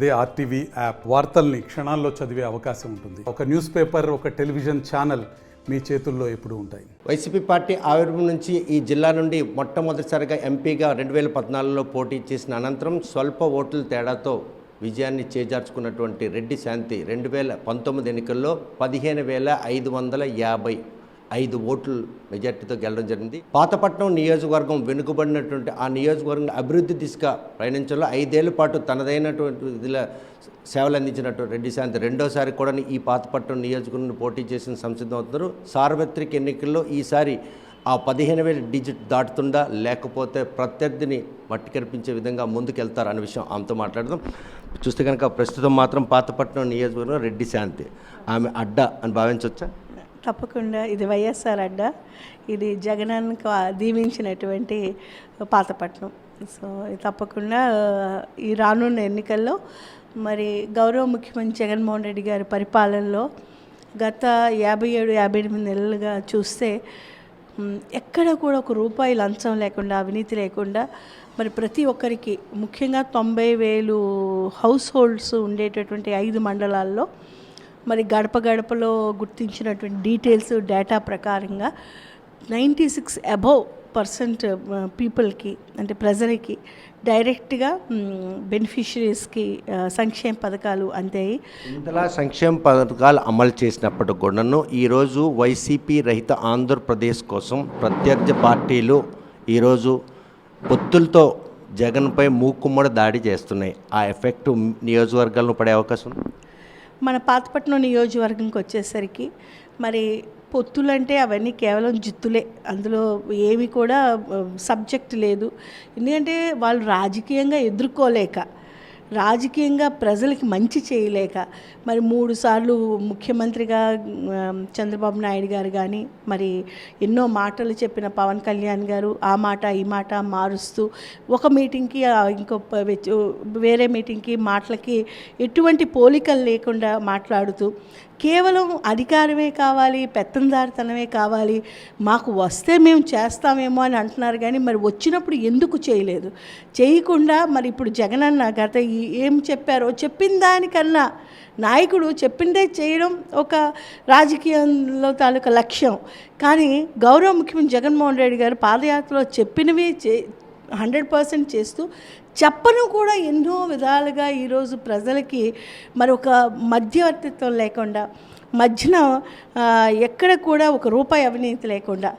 అదే RTV app వార్తల్ని క్షణాల్లో చదివే అవకాశం ఉంటుంది. ఒక న్యూస్ పేపర్, ఒక టెలివిజన్ ఛానల్ మీ చేతుల్లో ఎప్పుడూ ఉంటాయి. వైసీపీ పార్టీ ఆవిర్భావం నుంచి ఈ జిల్లా నుండి మొట్టమొదటిసారిగా ఎంపీగా 2014లో పోటీ చేసిన అనంతరం స్వల్ప ఓట్ల తేడాతో విజయాన్ని చేజార్చుకున్నటువంటి రెడ్డి శాంతి 2019 ఎన్నికల్లో 15,555 ఓట్లు మెజార్టీతో గెలవడం జరిగింది. పాతపట్నం నియోజకవర్గం వెనుకబడినటువంటి ఆ నియోజకవర్గం అభివృద్ధి దిశగా పయనించడంలో 5 ఏళ్ల పాటు తనదైనటువంటి విధుల సేవలు అందించినటువంటి రెడ్డి శాంతి రెండోసారి కూడా ఈ పాతపట్నం నియోజకవర్గం పోటీ చేసిన సంసిద్ధమవుతున్నారు. సార్వత్రిక ఎన్నికల్లో ఈసారి ఆ 15,000 డిజిట్ దాటుతుందా లేకపోతే ప్రత్యర్థిని మట్టి కనిపించే విధంగా ముందుకెళ్తారు అనే విషయం ఆమెతో మాట్లాడదాం. చూస్తే కనుక ప్రస్తుతం మాత్రం పాతపట్నం నియోజకవర్గం రెడ్డి శాంతి ఆమె అడ్డా అని భావించవచ్చా? తప్పకుండా ఇది వైఎస్ఆర్ అడ్డా, ఇది జగనన్నకు దీవించినటువంటి పాతపట్నం. సో తప్పకుండా ఈ రానున్న ఎన్నికల్లో మరి గౌరవ ముఖ్యమంత్రి జగన్మోహన్ రెడ్డి గారి పరిపాలనలో గత 57-58 నెలలుగా చూస్తే ఎక్కడ కూడా ఒక రూపాయి లంచం లేకుండా, అవినీతి లేకుండా మరి ప్రతి ఒక్కరికి, ముఖ్యంగా 90,000 హౌస్ హోల్డ్స్ ఉండేటటువంటి 5 మండలాల్లో మరి గడప గడపలో గుర్తించినటువంటి డీటెయిల్స్ డేటా ప్రకారంగా 96% పీపుల్కి, అంటే ప్రజలకి డైరెక్ట్గా బెనిఫిషరీస్కి సంక్షేమ పథకాలు అందాయి. ఇంతలా సంక్షేమ పథకాలు అమలు చేసినప్పటికి కూడాను ఈరోజు వైసీపీ రహిత ఆంధ్రప్రదేశ్ కోసం ప్రత్యర్థి పార్టీలు ఈరోజు పొత్తులతో జగన్పై మూకుమ్మడి దాడి చేస్తున్నాయి. ఆ ఎఫెక్ట్ నియోజకవర్గాలను పడే అవకాశం ఉంది. మన పాతపట్నం నియోజకవర్గంకి వచ్చేసరికి మరి పొత్తులంటే అవన్నీ కేవలం జిత్తులే, అందులో ఏమి కూడా సబ్జెక్ట్ లేదు. ఎందుకంటే వాళ్ళు రాజకీయంగా ఎదుర్కోలేక, రాజకీయంగా ప్రజలకి మంచి చేయలేక మరి 3 సార్లు ముఖ్యమంత్రిగా చంద్రబాబు నాయుడు గారు కానీ, మరి ఎన్నో మాటలు చెప్పిన పవన్ కళ్యాణ్ గారు ఆ మాట ఈ మాట మారుస్తూ ఒక మీటింగ్కి ఇంకో వేరే మీటింగ్కి మాటలకి ఎటువంటి పోలికలు లేకుండా మాట్లాడుతూ కేవలం అధికారమే కావాలి, పెత్తందారితనమే కావాలి, మాకు వస్తే మేము చేస్తామేమో అని అంటున్నారు. కానీ మరి వచ్చినప్పుడు ఎందుకు చేయలేదు? చేయకుండా మరి ఇప్పుడు జగనన్న గత ఏం చెప్పారో చెప్పిన దానికన్నా నాయకుడు చెప్పిందే చేయడం ఒక రాజకీయంలో తాలూకా లక్ష్యం. కానీ గౌరవ ముఖ్యమంత్రి జగన్మోహన్ రెడ్డి గారు పాదయాత్రలో చెప్పినవి 100% చేస్తూ చెప్పను కూడా ఎన్నో విధాలుగా ఈరోజు ప్రజలకి మరి ఒక మధ్యవర్తిత్వం లేకుండా, మధ్యన ఎక్కడ కూడా ఒక రూపాయి అవినీతి లేకుండా,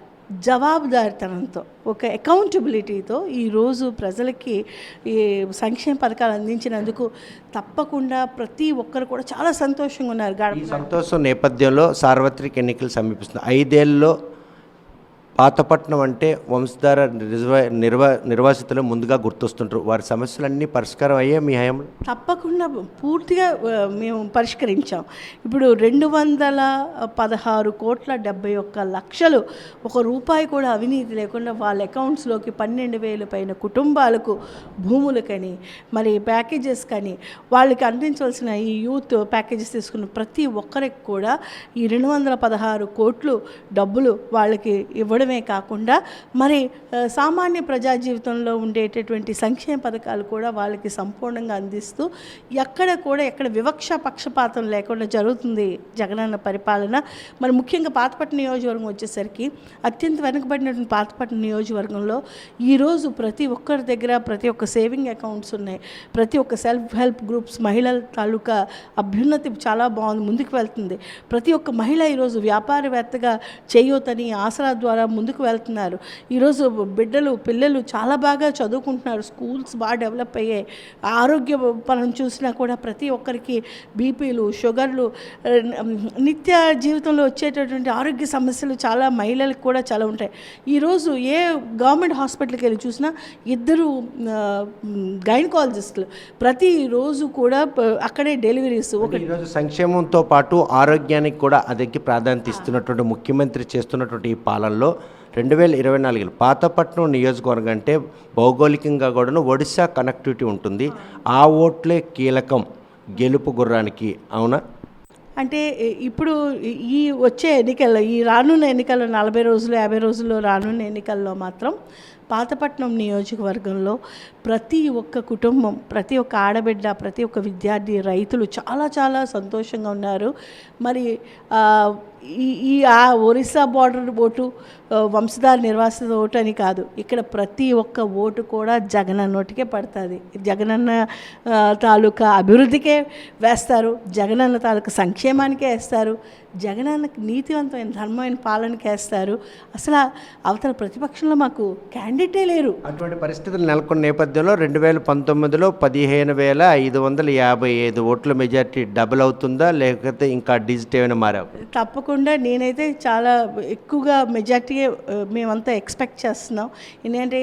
జవాబుదారితనంతో, ఒక అకౌంటబిలిటీతో ఈరోజు ప్రజలకి ఈ సంక్షేమ పథకాలు అందించినందుకు తప్పకుండా ప్రతి ఒక్కరు కూడా చాలా సంతోషంగా ఉన్నారు. ఈ సంతోషం నేపథ్యంలో సార్వత్రిక ఎన్నికలు సమీపిస్తుంది. 5 ఏళ్ళలో పాతపట్నం అంటే వంశధార నిర్వాసితులు ముందుగా గుర్తొస్తుంటారు. వారి సమస్యలన్నీ పరిష్కారం అయ్యే మీ హయాంలో? తప్పకుండా పూర్తిగా మేము పరిష్కరించాం. ఇప్పుడు 216,71,00,000 ఒక రూపాయి కూడా అవినీతి లేకుండా వాళ్ళ అకౌంట్స్లోకి 12,000 పైన కుటుంబాలకు భూములకని, మరి ప్యాకేజెస్ కానీ, వాళ్ళకి అందించవలసిన ఈ యూత్ ప్యాకేజెస్ తీసుకున్న ప్రతి ఒక్కరికి కూడా ఈ 216 కోట్లు డబ్బులు వాళ్ళకి ఇవ్వడమే కాకుండా మరి సామాన్య ప్రజా జీవితంలో ఉండేటటువంటి సంక్షేమ పథకాలు కూడా వాళ్ళకి సంపూర్ణంగా అందిస్తూ ఎక్కడ వివక్ష పక్షపాతం లేకుండా జరుగుతుంది జగనన్న పరిపాలన. మరి ముఖ్యంగా పాతపట్నం నియోజకవర్గం వచ్చేసరికి అత్యంత వెనుకబడినటువంటి పాతపట్నం నియోజకవర్గంలో ఈరోజు ప్రతి ఒక్కరి దగ్గర ప్రతి ఒక్క సేవింగ్ అకౌంట్స్ ఉన్నాయి. ప్రతి ఒక్క సెల్ఫ్ హెల్ప్ గ్రూప్స్, మహిళల తాలూకా అభ్యున్నతి చాలా బాగుంది, ముందుకు వెళ్తుంది. ప్రతి ఒక్క మహిళ ఈరోజు వ్యాపారవేత్తగా చేయొతని ఆసరా ద్వారా ముందుకు వెళ్తున్నారు. ఈరోజు పిల్లలు చాలా బాగా చదువుకుంటున్నారు, స్కూల్స్ బాగా డెవలప్ అయ్యాయి. ఆరోగ్య పనులు చూసినా కూడా ప్రతి ఒక్కరికి బీపీలు, షుగర్లు, నిత్య జీవితంలో వచ్చేటటువంటి ఆరోగ్య సమస్యలు చాలా మహిళలకు కూడా చాలా ఉంటాయి. ఈరోజు ఏ గవర్నమెంట్ హాస్పిటల్కి వెళ్ళి చూసినా 2 గైనకాలజిస్టులు ప్రతిరోజు కూడా అక్కడే డెలివరీస్. ఈరోజు సంక్షేమంతో పాటు ఆరోగ్యానికి కూడా అదెక్కి ప్రాధాన్యత ఇస్తున్నటువంటి ముఖ్యమంత్రి చేస్తున్నటువంటి ఈ పాలనలో 2024 పాతపట్నం నియోజకవర్గం అంటే భౌగోళికంగా కూడా ఒడిశా కనెక్టివిటీ ఉంటుంది. ఆ ఓట్లే కీలకం గెలుపు గుర్రానికి, అవునా? అంటే ఇప్పుడు ఈ వచ్చే ఎన్నికల్లో, ఈ రానున్న ఎన్నికల్లో 40 రోజులు 50 రోజుల్లో రానున్న ఎన్నికల్లో మాత్రం పాతపట్నం నియోజకవర్గంలో ప్రతి ఒక్క కుటుంబం, ప్రతి ఒక్క ఆడబిడ్డ, ప్రతి ఒక్క విద్యార్థి, రైతులు చాలా చాలా సంతోషంగా ఉన్నారు. మరి ఒరిస్సా బార్డర్ ఓటు, వంశధార నిర్వాసిత ఓటు అని కాదు, ఇక్కడ ప్రతి ఒక్క ఓటు కూడా జగనన్న నోటికే పడుతుంది. జగనన్న తాలూకా అభివృద్ధికే వేస్తారు, జగనన్న తాలూకా సంక్షేమానికే వేస్తారు, జగనన్నకి నీతివంతమైన ధర్మమైన పాలనకి వేస్తారు. అసలు అవతల ప్రతిపక్షంలో మాకు క్యాండిడేటే లేరు. అటువంటి పరిస్థితులు నెలకొన్న నేపథ్యంలో 2019లో 15,555 ఓట్ల మెజార్టీ డబుల్ అవుతుందా, లేకపోతే ఇంకా డిజిట్ ఏమైనా మారావు? తప్పకుండా నేనైతే చాలా ఎక్కువగా మెజార్టీ మేమంతా ఎక్స్పెక్ట్ చేస్తున్నాం. ఎందుకంటే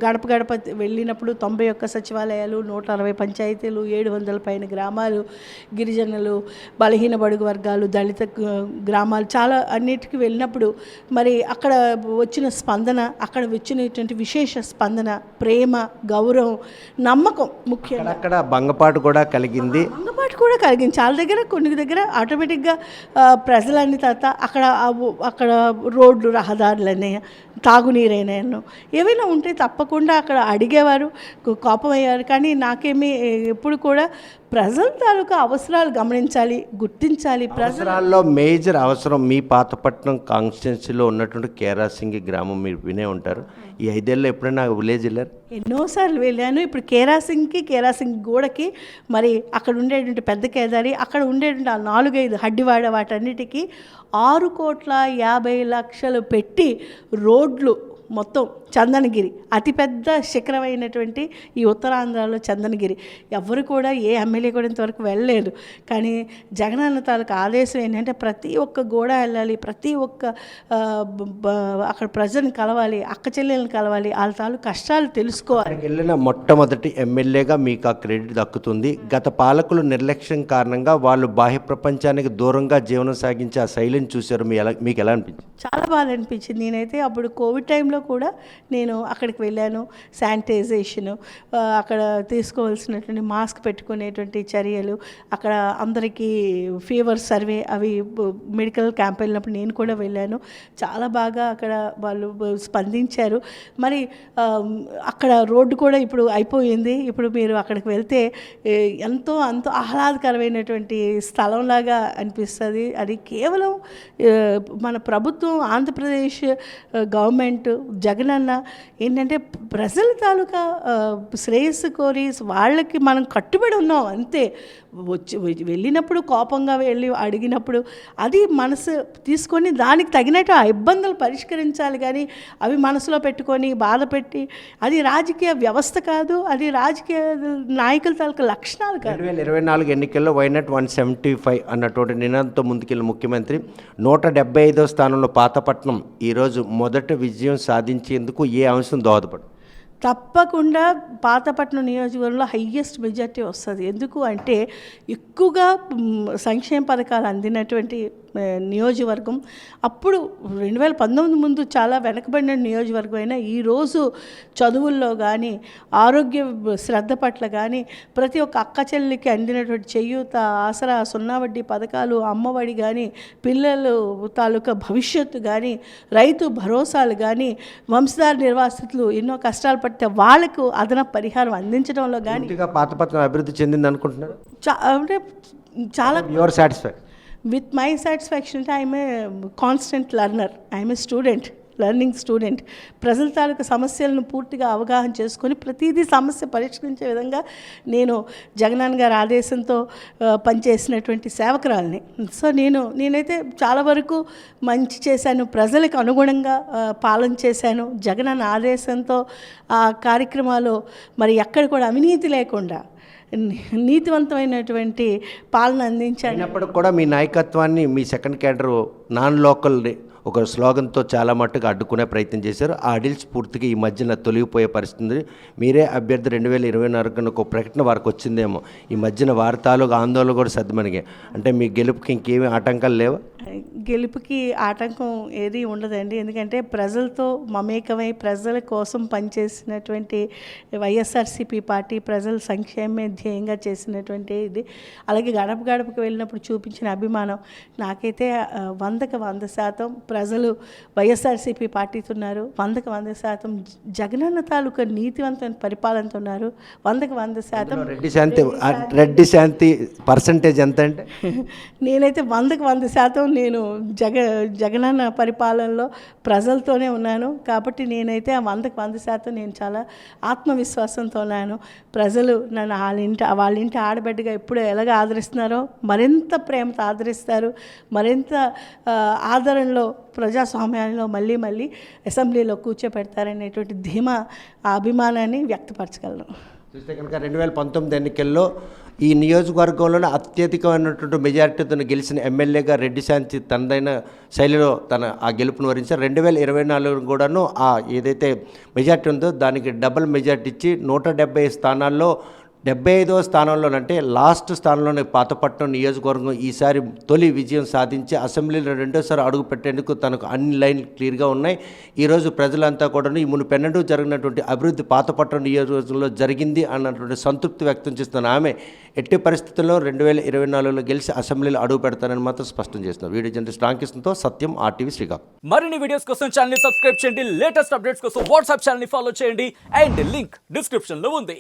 గడప గడప వెళ్ళినప్పుడు 91 సచివాలయాలు, 160 పంచాయతీలు, 700 పైన గ్రామాలు, గిరిజనులు, బలహీన బడుగు వర్గాలు, దళిత గ్రామాలు చాలా అన్నిటికీ వెళ్ళినప్పుడు మరి అక్కడ వచ్చిన స్పందన, అక్కడ వచ్చినటువంటి విశేష స్పందన, ప్రేమ, గౌరవం, నమ్మకం ముఖ్యంగా. అక్కడ భంగపాటు కూడా కలిగింది. భంగపాటు కూడా కలిగింది చాలా దగ్గర. కొన్ని దగ్గర ఆటోమేటిక్గా ప్రజలన్నీ తర్వాత అక్కడ రోడ్లు, రహదారులనే, తాగునీరైనాను ఏవైనా ఉంటే తప్పకుండా అక్కడ అడిగేవారు, కోపం అయ్యేవారు. కానీ నాకేమీ ఎప్పుడు కూడా ప్రజల తాలూకా అవసరాలు గమనించాలి, గుర్తించాలి. అవసరాల్లో మేజర్ అవసరం మీ పాతపట్నం కాన్స్టిట్యున్సీలో ఉన్నటువంటి కేరాసింగి గ్రామం మీరు వినే ఉంటారు. ఈ 5 ఏళ్ళలో ఎప్పుడైనా విలేజ్ వెళ్ళారు? ఎన్నోసార్లు వెళ్ళాను. ఇప్పుడు కేరాసింగ్ గోడకి మరి అక్కడ ఉండేటువంటి పెద్ద కేదారి, అక్కడ ఉండేటువంటి ఆ 4-5 హడ్డివాడ వాటన్నిటికీ 6,50,00,000 పెట్టి రోడ్లు మొత్తం చందనగిరి, అతిపెద్ద శిఖరమైనటువంటి ఈ ఉత్తరాంధ్రలో చందనగిరి, ఎవరు కూడా ఏ ఎమ్మెల్యే కూడా ఇంతవరకు వెళ్ళలేదు. కానీ జగనన్న తాలూకు ఆదేశం ఏంటంటే ప్రతి ఒక్క గోడ వెళ్ళాలి, ప్రతి ఒక్క అక్కడ ప్రజలను కలవాలి, అక్క చెల్లెలను కలవాలి, వాళ్ళ తాలూకు కష్టాలు తెలుసుకోవాలి. వెళ్ళిన మొట్టమొదటి ఎమ్మెల్యేగా మీకు ఆ క్రెడిట్ దక్కుతుంది. గత పాలకులు నిర్లక్ష్యం కారణంగా వాళ్ళు బాహ్య ప్రపంచానికి దూరంగా జీవనం సాగించే ఆ శైలిని చూశారు. మీకు ఎలా అనిపించింది? చాలా బాగా అనిపించింది. నేనైతే అప్పుడు కోవిడ్ టైంలో కూడా నేను అక్కడికి వెళ్ళాను. శానిటైజేషను, అక్కడ తీసుకోవాల్సినటువంటి మాస్క్ పెట్టుకునేటువంటి చర్యలు, అక్కడ అందరికీ ఫీవర్ సర్వే, అవి మెడికల్ క్యాంప్ వెళ్ళినప్పుడు నేను కూడా వెళ్ళాను. చాలా బాగా అక్కడ వాళ్ళు స్పందించారు. మరి అక్కడ రోడ్డు కూడా ఇప్పుడు అయిపోయింది. ఇప్పుడు మీరు అక్కడికి వెళ్తే అంతో ఆహ్లాదకరమైనటువంటి స్థలంలాగా అనిపిస్తుంది. అది కేవలం మన ప్రభుత్వం, ఆంధ్రప్రదేశ్ గవర్నమెంట్, జగనన్న ఏంటంటే ప్రజల తాలూకా శ్రేయస్సు కోరి వాళ్ళకి మనం కట్టుబడి ఉన్నాం అంతే. వెళ్ళినప్పుడు కోపంగా వెళ్ళి అడిగినప్పుడు అది మనసు తీసుకొని దానికి తగినట్టు ఆ ఇబ్బందులు పరిష్కరించాలి. కానీ అవి మనసులో పెట్టుకొని బాధ పెట్టి, అది రాజకీయ వ్యవస్థ కాదు, అది రాజకీయ నాయకుల తాలూకా లక్షణాలు కాదు. 2024 ఎన్నికల్లో వైనాట్ 175 అన్నటువంటి నినాదంతో ముందుకెళ్ళిన ముఖ్యమంత్రి 175వ స్థానంలో పాతపట్నం ఈరోజు మొదటి విజయం సాధించేందుకు ఏ అంశం దోహదపడు? తప్పకుండా పాతపట్నం నియోజకవర్గంలో హయ్యెస్ట్ మెజార్టీ వస్తుంది. ఎందుకు అంటే ఎక్కువగా సంక్షేమ పథకాలు అందినటువంటి నియోజకవర్గం. అప్పుడు 2019 ముందు చాలా వెనకబడిన నియోజకవర్గం అయినా ఈరోజు చదువుల్లో కానీ, ఆరోగ్య శ్రద్ధ పట్ల కానీ, ప్రతి ఒక్క అక్క చెల్లికి అందినటువంటి చేయూత, ఆసరా, సున్నా వడ్డీ పథకాలు, అమ్మఒడి కానీ, పిల్లలు తాలూకా భవిష్యత్తు కానీ, రైతు భరోసాలు కానీ, వంశధార నిర్వాసితులు ఎన్నో కష్టాలు పడితే వాళ్లకు అదనపు పరిహారం అందించడంలో కానీ పాతపట్నం అభివృద్ధి చెందింది అనుకుంటున్నారు? అంటే చాలా your satisfied with my satisfaction. I am a constant learner, I am a student, learning student. ప్రజల తాలూకు సమస్యలను పూర్తిగా అవగాహన చేసుకొని ప్రతిదీ సమస్య పరిష్కరించే విధంగా నేను జగనన్న గారి ఆదేశంతో పనిచేసినటువంటి సేవకురాలని. సో నేనైతే చాలా వరకు మంచి చేశాను, ప్రజలకు అనుగుణంగా పాలన చేశాను. జగనన్న ఆదేశంతో ఆ కార్యక్రమాలు మరి ఎక్కడ కూడా అవినీతి లేకుండా నీతివంతమైనటువంటి పాలన అందించాను. అయినప్పుడు కూడా మీ నాయకత్వాన్ని మీ సెకండ్ క్యాడర్ నాన్ లోకల్ ఒక స్లోగన్తో చాలా మట్టుగా అడ్డుకునే ప్రయత్నం చేశారు. ఆ అడిల్స్ పూర్తిగా ఈ మధ్యన తొలగిపోయే పరిస్థితి. మీరే అభ్యర్థి 2024 ఒక ప్రకటన వారికి వచ్చిందేమో. ఈ మధ్యన వార్తాలు ఆందోళన కూడా సర్దుమణిగాయి. అంటే మీ గెలుపుకి ఇంకేమీ ఆటంకాలు లేవా? గెలుపుకి ఆటంకం ఏది ఉండదండి. ఎందుకంటే ప్రజలతో మమేకమై ప్రజల కోసం పనిచేసినటువంటి వైఎస్ఆర్సీపీ పార్టీ ప్రజల సంక్షేమమే ధ్యేయంగా చేసినటువంటి ఇది. అలాగే గడప గడపకు వెళ్ళినప్పుడు చూపించిన అభిమానం నాకైతే 100% ప్రజలు వైఎస్ఆర్సీపీ పార్టీతో ఉన్నారు, 100% జగనన్న తాలూకా నీతివంతమైన పరిపాలనతో ఉన్నారు, 100% రెడ్డి శాంతి పర్సంటేజ్ ఎంత అంటే నేనైతే 100% నేను జగనన్న పరిపాలనలో ప్రజలతోనే ఉన్నాను. కాబట్టి నేనైతే ఆ 100% నేను చాలా ఆత్మవిశ్వాసంతో ఉన్నాను. ప్రజలు నన్ను వాళ్ళ ఇంటి ఆడబిడ్డగా ఎప్పుడు ఎలాగ ఆదరిస్తున్నారో మరింత ప్రేమతో ఆదరిస్తారు, మరింత ఆదరణలో ప్రజాస్వామ్యంలో మళ్ళీ అసెంబ్లీలో కూర్చోపెడతారనేటువంటి ధీమా ఆ అభిమానాన్ని వ్యక్తపరచగలను. చూస్తే కనుక 2019 ఎన్నికల్లో ఈ నియోజకవర్గంలోనే అత్యధికమైనటువంటి మెజారిటీతో గెలిచిన ఎమ్మెల్యేగా రెడ్డి శాంతి తనదైన శైలిలో ఆ గెలుపును వరించారు. 2024 కూడాను ఆ ఏదైతే మెజార్టీ ఉందో దానికి డబుల్ మెజార్టీ ఇచ్చి 170 స్థానాల్లో 75వ స్థానంలోనంటే లాస్ట్ స్థానంలోనే పాతపట్నం నియోజకవర్గం ఈసారి తొలి విజయం సాధించి అసెంబ్లీలో రెండోసారి అడుగు పెట్టేందుకు తనకు అన్ని లైన్లు క్లియర్గా ఉన్నాయి. ఈరోజు ప్రజలంతా కూడా ఈ మునుపెన్నడూ జరిగినటువంటి అభివృద్ధి పాతపట్నం నియోజకవర్గంలో జరిగింది అన్నటువంటి సంతృప్తి వ్యక్తం చేస్తున్న ఆమె ఎట్టి పరిస్థితుల్లో 2024లో గెలిచి అసెంబ్లీలో అడుగు పెడతానని మాత్రం స్పష్టం చేస్తున్నారు. వీడియో జర్నలిస్ట్ రామకృష్ణతో సత్యం, RTV శ్రీకాకుళం. మరిన్ని వీడియోస్ కోసం ఛానల్ ని సబ్స్క్రైబ్ చేయండి, లేటెస్ట్ అప్డేట్స్ కోసం వాట్సాప్ ఛానల్ ని ఫాలో చేయండి అండ్ లింక్ డిస్క్రిప్షన్ లో ఉంది.